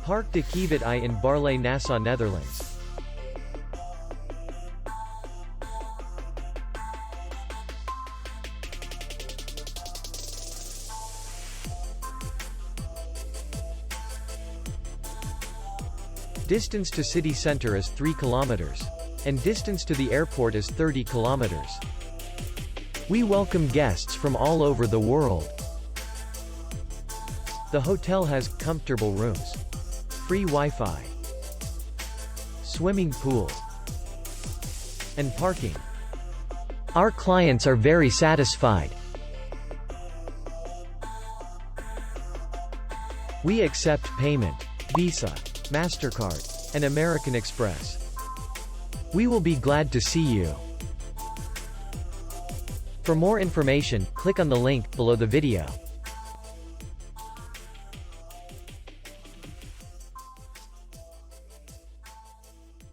Parc de Kievit I in Baarle-Nassau, Netherlands. Distance to city center is 3 kilometers. And distance to the airport is 30 kilometers. We welcome guests from all over the world. The hotel has comfortable rooms, free Wi-Fi, swimming pool, and parking. Our clients are very satisfied. We accept payment, Visa, MasterCard, and American Express. We will be glad to see you. For more information, click on the link below the video.